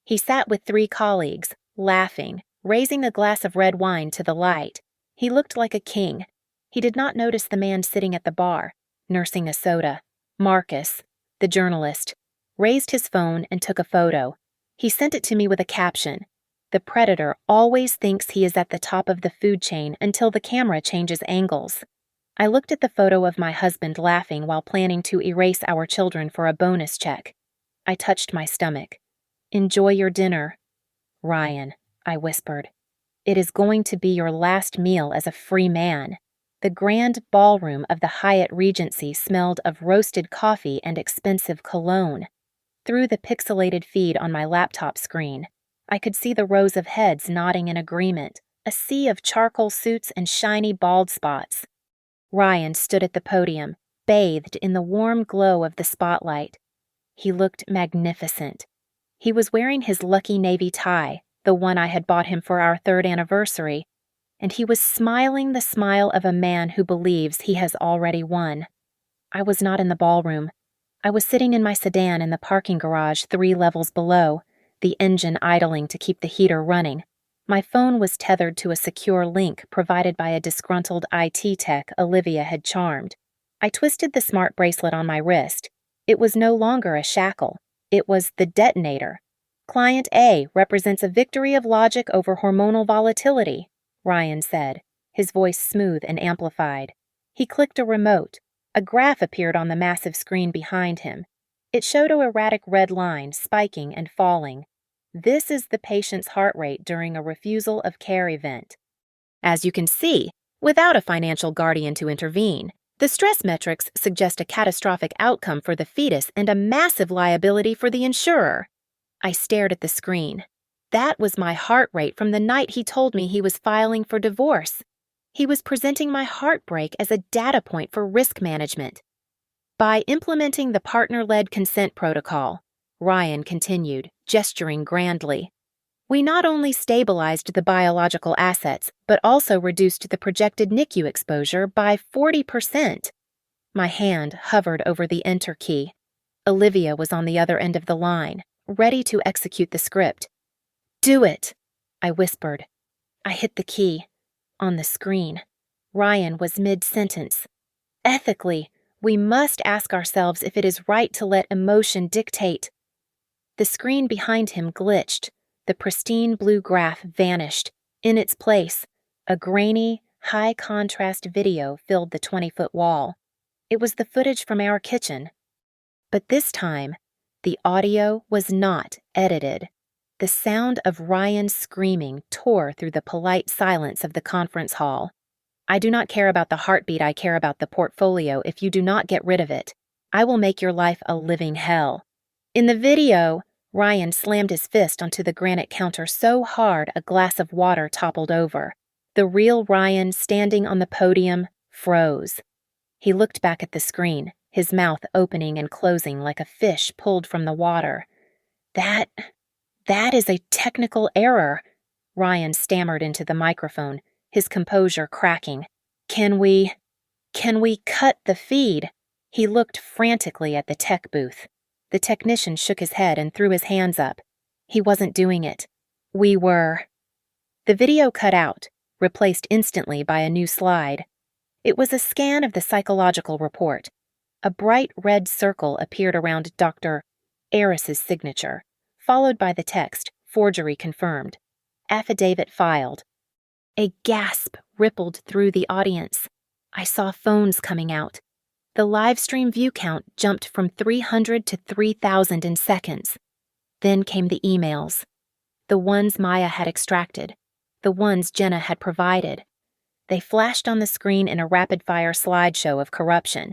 [SPEAKER 1] He sat with 3 colleagues, laughing, raising a glass of red wine to the light. He looked like a king. He did not notice the man sitting at the bar, nursing a soda. Marcus, the journalist, raised his phone and took a photo. He sent it to me with a caption. The predator always thinks he is at the top of the food chain until the camera changes angles. I looked at the photo of my husband laughing while planning to erase our children for a bonus check. I touched my stomach. Enjoy your dinner. Ryan, I whispered. It is going to be your last meal as a free man. The grand ballroom of the Hyatt Regency smelled of roasted coffee and expensive cologne. Through the pixelated feed on my laptop screen, I could see the rows of heads nodding in agreement, a sea of charcoal suits and shiny bald spots. Ryan stood at the podium, bathed in the warm glow of the spotlight. He looked magnificent. He was wearing his lucky navy tie, the one I had bought him for our 3rd anniversary, and he was smiling the smile of a man who believes he has already won. I was not in the ballroom. I was sitting in my sedan in the parking garage 3 levels below, the engine idling to keep the heater running. My phone was tethered to a secure link provided by a disgruntled IT tech Olivia had charmed. I twisted the smart bracelet on my wrist. It was no longer a shackle. It was the detonator. Client A represents a victory of logic over hormonal volatility, Ryan said, his voice smooth and amplified. He clicked a remote. A graph appeared on the massive screen behind him. It showed an erratic red line spiking and falling. This is the patient's heart rate during a refusal of care event. As you can see, without a financial guardian to intervene, the stress metrics suggest a catastrophic outcome for the fetus and a massive liability for the insurer. I stared at the screen. That was my heart rate from the night he told me he was filing for divorce. He was presenting my heartbreak as a data point for risk management. By implementing the partner-led consent protocol, Ryan continued, gesturing grandly, we not only stabilized the biological assets, but also reduced the projected NICU exposure by 40%. My hand hovered over the enter key. Olivia was on the other end of the line, ready to execute the script. Do it, I whispered. I hit the key. On the screen, Ryan was mid-sentence. Ethically, we must ask ourselves if it is right to let emotion dictate. The screen behind him glitched. The pristine blue graph vanished. In its place, a grainy, high-contrast video filled the 20-foot wall. It was the footage from our kitchen. But this time, the audio was not edited. The sound of Ryan screaming tore through the polite silence of the conference hall. I do not care about the heartbeat, I care about the portfolio. If you do not get rid of it, I will make your life a living hell. In the video, Ryan slammed his fist onto the granite counter so hard a glass of water toppled over. The real Ryan, standing on the podium, froze. He looked back at the screen, his mouth opening and closing like a fish pulled from the water. That is a technical error, Ryan stammered into the microphone, his composure cracking. Can we cut the feed? He looked frantically at the tech booth. The technician shook his head and threw his hands up. He wasn't doing it. We were. The video cut out, replaced instantly by a new slide. It was a scan of the psychological report. A bright red circle appeared around Dr. Eris's signature, followed by the text, forgery confirmed. Affidavit filed. A gasp rippled through the audience. I saw phones coming out. The live stream view count jumped from 300 to 3,000 in seconds. Then came the emails. The ones Maya had extracted. The ones Jenna had provided. They flashed on the screen in a rapid-fire slideshow of corruption.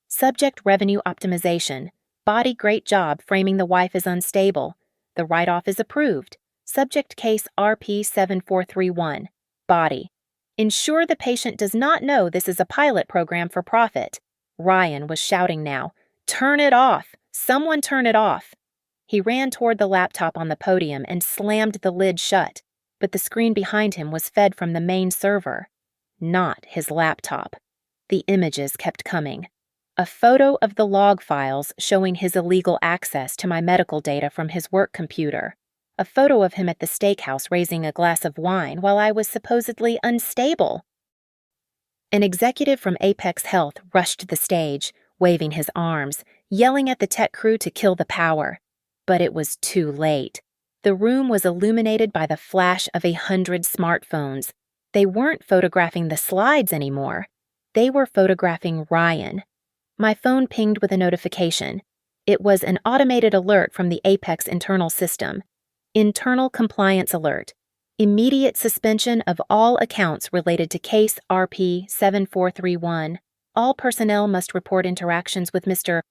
[SPEAKER 1] Subject revenue optimization. Body great job framing the wife as unstable. The write-off is approved. Subject case RP7431. Body. Ensure the patient does not know this is a pilot program for profit. Ryan was shouting now. Turn it off! Someone turn it off! He ran toward the laptop on the podium and slammed the lid shut, but the screen behind him was fed from the main server. Not his laptop. The images kept coming. A photo of the log files showing his illegal access to my medical data from his work computer. A photo of him at the steakhouse raising a glass of wine while I was supposedly unstable. An executive from Apex Health rushed the stage, waving his arms, yelling at the tech crew to kill the power. But it was too late. The room was illuminated by the flash of 100 smartphones. They weren't photographing the slides anymore. They were photographing Ryan. My phone pinged with a notification. It was an automated alert from the Apex internal system. Internal compliance alert. Immediate suspension of all accounts related to case RP7431. All personnel must report interactions with Mr.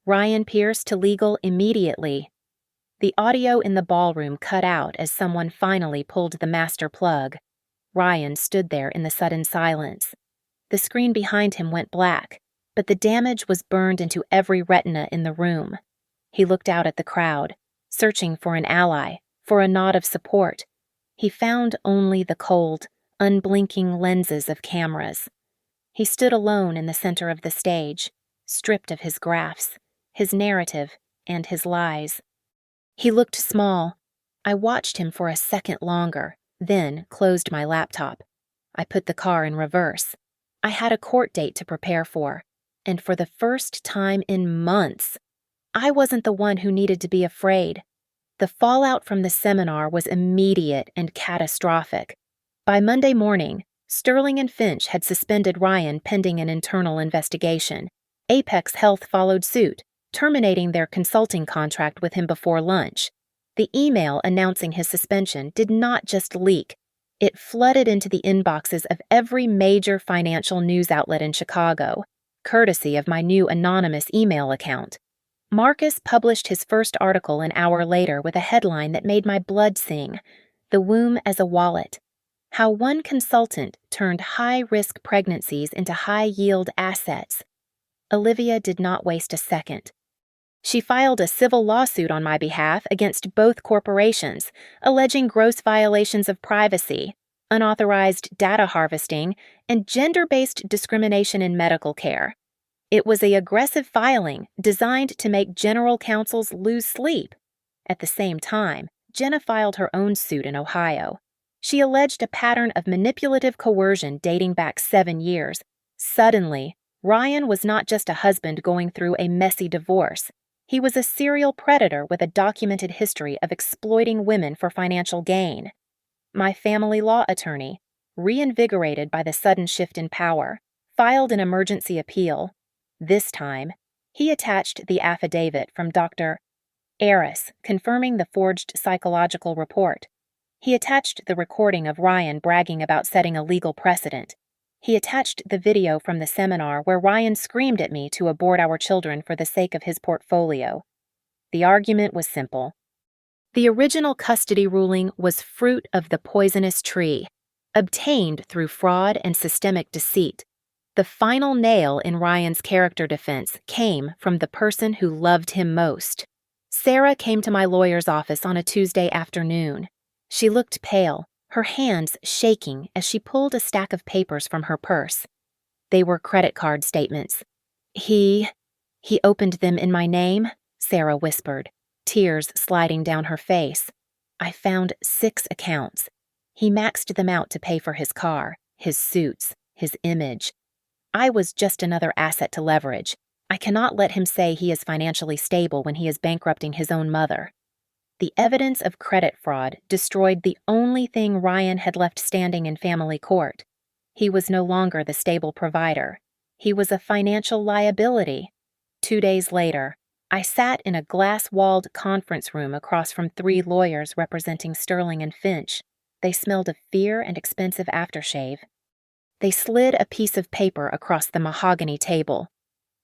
[SPEAKER 1] Ryan Pierce to legal immediately. The audio in the ballroom cut out as someone finally pulled the master plug. Ryan stood there in the sudden silence. The screen behind him went black, but the damage was burned into every retina in the room. He looked out at the crowd, searching for an ally, for a nod of support. He found only the cold, unblinking lenses of cameras. He stood alone in the center of the stage, stripped of his graphs, his narrative, and his lies. He looked small. I watched him for a second longer, then closed my laptop. I put the car in reverse. I had a court date to prepare for, and for the first time in months, I wasn't the one who needed to be afraid. The fallout from the seminar was immediate and catastrophic. By Monday morning, Sterling and Finch had suspended Ryan pending an internal investigation. Apex Health followed suit, terminating their consulting contract with him before lunch. The email announcing his suspension did not just leak. It flooded into the inboxes of every major financial news outlet in Chicago, courtesy of my new anonymous email account. Marcus published his first article an hour later with a headline that made my blood sing, "The Womb as a Wallet." How one consultant turned high-risk pregnancies into high-yield assets. Olivia did not waste a second. She filed a civil lawsuit on my behalf against both corporations, alleging gross violations of privacy, unauthorized data harvesting, and gender-based discrimination in medical care. It was an aggressive filing designed to make general counsels lose sleep. At the same time, Jenna filed her own suit in Ohio. She alleged a pattern of manipulative coercion dating back 7 years. Suddenly, Ryan was not just a husband going through a messy divorce. He was a serial predator with a documented history of exploiting women for financial gain. My family law attorney, reinvigorated by the sudden shift in power, filed an emergency appeal. This time, he attached the affidavit from Dr. Aris confirming the forged psychological report. He attached the recording of Ryan bragging about setting a legal precedent. He attached the video from the seminar where Ryan screamed at me to abort our children for the sake of his portfolio. The argument was simple. The original custody ruling was fruit of the poisonous tree, obtained through fraud and systemic deceit. The final nail in Ryan's character defense came from the person who loved him most. Sarah came to my lawyer's office on a Tuesday afternoon. She looked pale, her hands shaking as she pulled a stack of papers from her purse. They were credit card statements. He opened them in my name, Sarah whispered, tears sliding down her face. I found 6 accounts. He maxed them out to pay for his car, his suits, his image. I was just another asset to leverage. I cannot let him say he is financially stable when he is bankrupting his own mother. The evidence of credit fraud destroyed the only thing Ryan had left standing in family court. He was no longer the stable provider. He was a financial liability. 2 days later, I sat in a glass-walled conference room across from 3 lawyers representing Sterling and Finch. They smelled of fear and expensive aftershave. They slid a piece of paper across the mahogany table.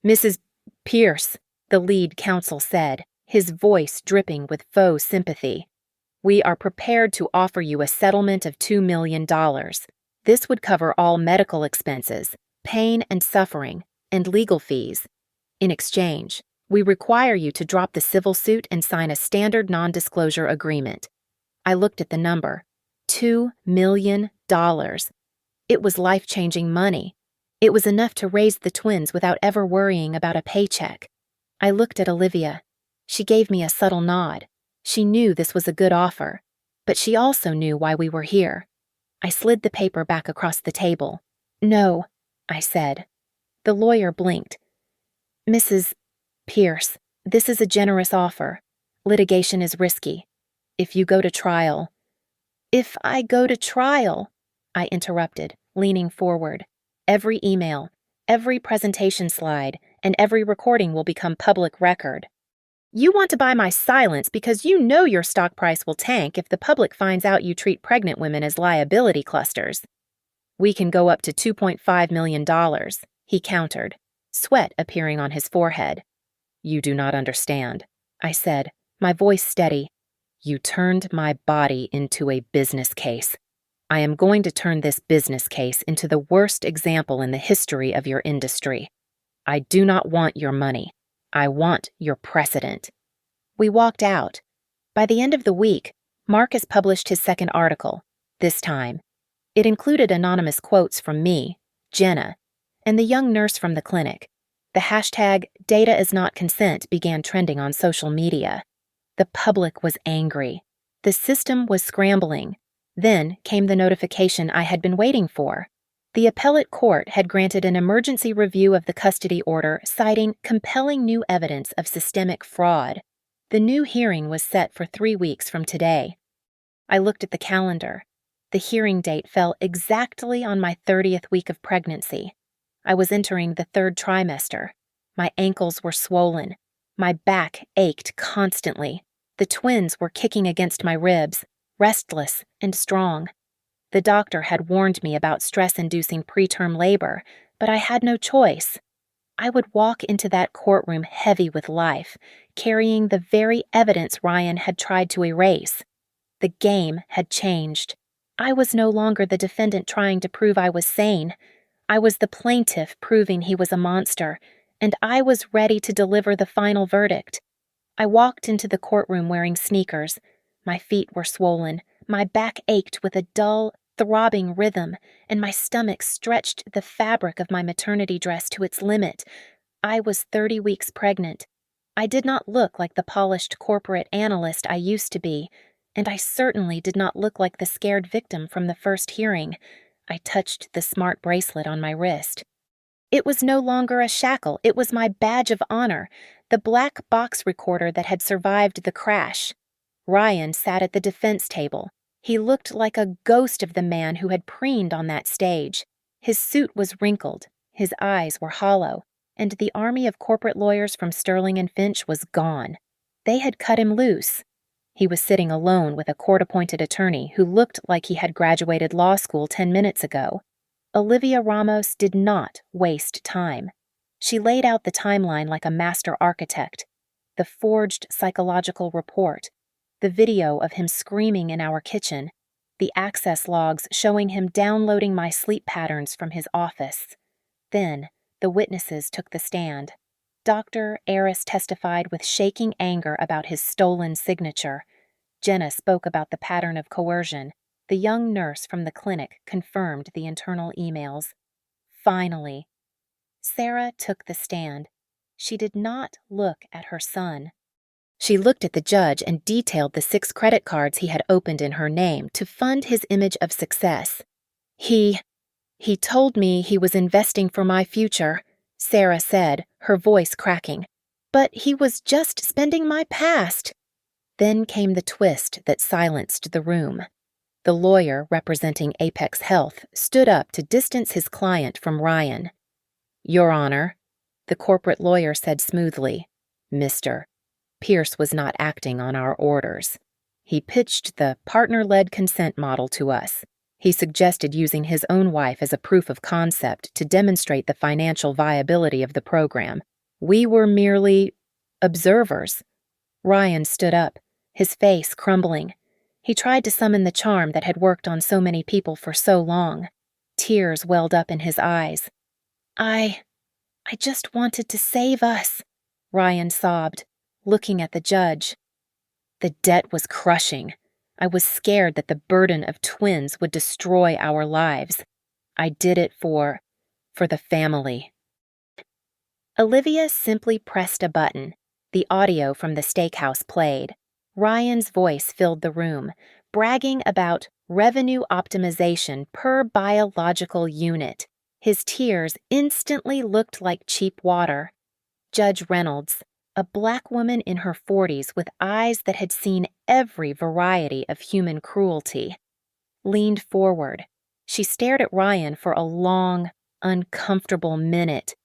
[SPEAKER 1] "Mrs. Pierce," the lead counsel said, his voice dripping with faux sympathy, "we are prepared to offer you a settlement of $2 million. This would cover all medical expenses, pain and suffering, and legal fees. In exchange, we require you to drop the civil suit and sign a standard non-disclosure agreement." I looked at the number. $2 million. It was life-changing money. It was enough to raise the twins without ever worrying about a paycheck. I looked at Olivia. She gave me a subtle nod. She knew this was a good offer, but she also knew why we were here. I slid the paper back across the table. "No," I said. The lawyer blinked. "Mrs. Pierce, this is a generous offer. Litigation is risky. If you go to trial—" "If I go to trial," I interrupted, leaning forward. "Every email, every presentation slide, and every recording will become public record. You want to buy my silence because you know your stock price will tank if the public finds out you treat pregnant women as liability clusters." "We can go up to $2.5 million, he countered, sweat appearing on his forehead. "You do not understand," I said, my voice steady. "You turned my body into a business case. I am going to turn this business case into the worst example in the history of your industry. I do not want your money. I want your precedent." We walked out. By the end of the week, Marcus published his second article, this time. It included anonymous quotes from me, Jenna, and the young nurse from the clinic. The hashtag #DataIsNotConsent began trending on social media. The public was angry. The system was scrambling. Then came the notification I had been waiting for. The appellate court had granted an emergency review of the custody order, citing compelling new evidence of systemic fraud. The new hearing was set for 3 weeks from today. I looked at the calendar. The hearing date fell exactly on my 30th week of pregnancy. I was entering the 3rd trimester. My ankles were swollen. My back ached constantly. The twins were kicking against my ribs, restless and strong. The doctor had warned me about stress-inducing preterm labor, but I had no choice. I would walk into that courtroom heavy with life, carrying the very evidence Ryan had tried to erase. The game had changed. I was no longer the defendant trying to prove I was sane. I was the plaintiff proving he was a monster, and I was ready to deliver the final verdict. I walked into the courtroom wearing sneakers. My feet were swollen. My back ached with a dull, throbbing rhythm, and my stomach stretched the fabric of my maternity dress to its limit. I was 30 weeks pregnant. I did not look like the polished corporate analyst I used to be, and I certainly did not look like the scared victim from the first hearing. I touched the smart bracelet on my wrist. It was no longer a shackle, it was my badge of honor, the black box recorder that had survived the crash. Ryan sat at the defense table. He looked like a ghost of the man who had preened on that stage. His suit was wrinkled, his eyes were hollow, and the army of corporate lawyers from Sterling and Finch was gone. They had cut him loose. He was sitting alone with a court-appointed attorney who looked like he had graduated law school 10 minutes ago. Olivia Ramos did not waste time. She laid out the timeline like a master architect. The forged psychological report, the video of him screaming in our kitchen, the access logs showing him downloading my sleep patterns from his office. Then, the witnesses took the stand. Dr. Aris testified with shaking anger about his stolen signature. Jenna spoke about the pattern of coercion. The young nurse from the clinic confirmed the internal emails. Finally, Sarah took the stand. She did not look at her son. She looked at the judge and detailed the 6 credit cards he had opened in her name to fund his image of success. He told me he was investing for my future, Sarah said, her voice cracking. But he was just spending my past. Then came the twist that silenced the room. The lawyer representing Apex Health stood up to distance his client from Ryan. "Your Honor," the corporate lawyer said smoothly, "Mr. Pierce was not acting on our orders. He pitched the partner-led consent model to us. He suggested using his own wife as a proof of concept to demonstrate the financial viability of the program. We were merely observers. Ryan stood up, his face crumbling. He tried to summon the charm that had worked on so many people for so long. Tears welled up in his eyes. I just wanted to save us, Ryan sobbed, looking at the judge. The debt was crushing. I was scared that the burden of twins would destroy our lives. I did it for the family. Olivia simply pressed a button. The audio from the steakhouse played. Ryan's voice filled the room, bragging about revenue optimization per biological unit. His tears instantly looked like cheap water. Judge Reynolds, a black woman in her 40s with eyes that had seen every variety of human cruelty, leaned forward. She stared at Ryan for a long, uncomfortable minute.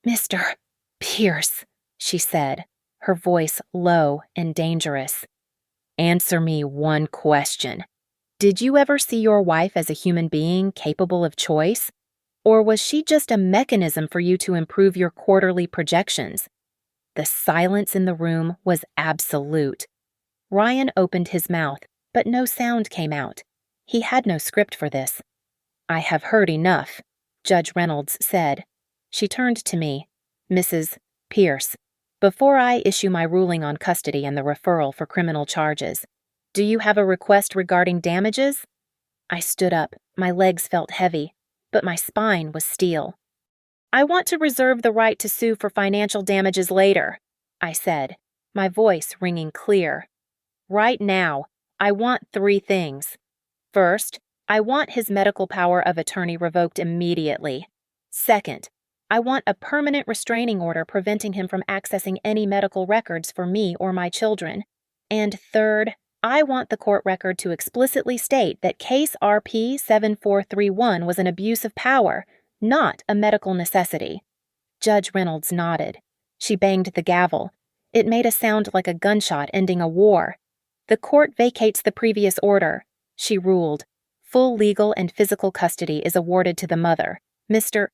[SPEAKER 1] "Mr. Pierce," she said, her voice low and dangerous. "Answer me one question. Did you ever see your wife as a human being capable of choice? Or was she just a mechanism for you to improve your quarterly projections?" The silence in the room was absolute. Ryan opened his mouth, but no sound came out. He had no script for this. "I have heard enough," Judge Reynolds said. She turned to me. "Mrs. Pierce, before I issue my ruling on custody and the referral for criminal charges, do you have a request regarding damages?" I stood up. My legs felt heavy, but my spine was steel. "I want to reserve the right to sue for financial damages later," I said, my voice ringing clear. "Right now, I want 3 things. First, I want his medical power of attorney revoked immediately. Second, I want a permanent restraining order preventing him from accessing any medical records for me or my children. And third, I want the court record to explicitly state that case RP 7431 was an abuse of power, not a medical necessity." Judge Reynolds nodded. She banged the gavel. It made a sound like a gunshot ending a war. "The court vacates the previous order," she ruled. "Full legal and physical custody is awarded to the mother. Mr.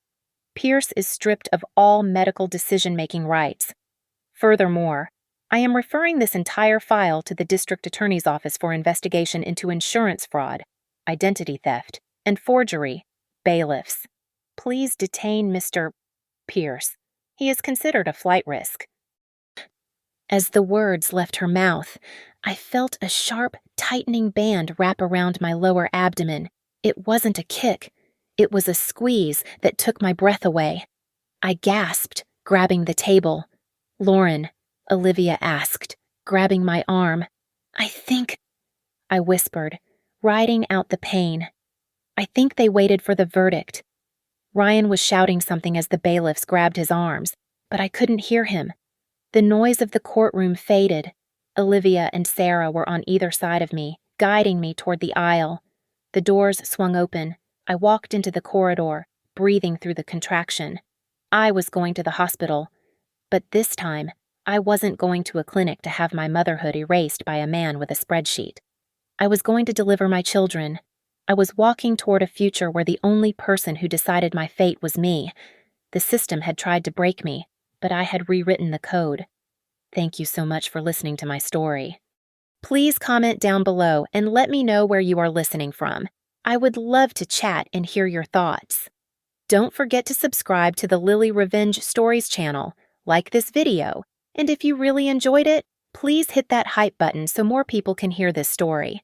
[SPEAKER 1] Pierce is stripped of all medical decision-making rights. Furthermore, I am referring this entire file to the district attorney's office for investigation into insurance fraud, identity theft, and forgery. Bailiffs. Please detain Mr. Pierce. He is considered a flight risk." As the words left her mouth, I felt a sharp, tightening band wrap around my lower abdomen. It wasn't a kick. It was a squeeze that took my breath away. I gasped, grabbing the table. "Lauren," Olivia asked, grabbing my arm. "I think," I whispered, riding out the pain. "I think they waited for the verdict." Ryan was shouting something as the bailiffs grabbed his arms, but I couldn't hear him. The noise of the courtroom faded. Olivia and Sarah were on either side of me, guiding me toward the aisle. The doors swung open. I walked into the corridor, breathing through the contraction. I was going to the hospital, but this time, I wasn't going to a clinic to have my motherhood erased by a man with a spreadsheet. I was going to deliver my children. I was walking toward a future where the only person who decided my fate was me. The system had tried to break me, but I had rewritten the code. Thank you so much for listening to my story. Please comment down below and let me know where you are listening from. I would love to chat and hear your thoughts. Don't forget to subscribe to the Lily Revenge Stories channel, like this video, and if you really enjoyed it, please hit that hype button so more people can hear this story.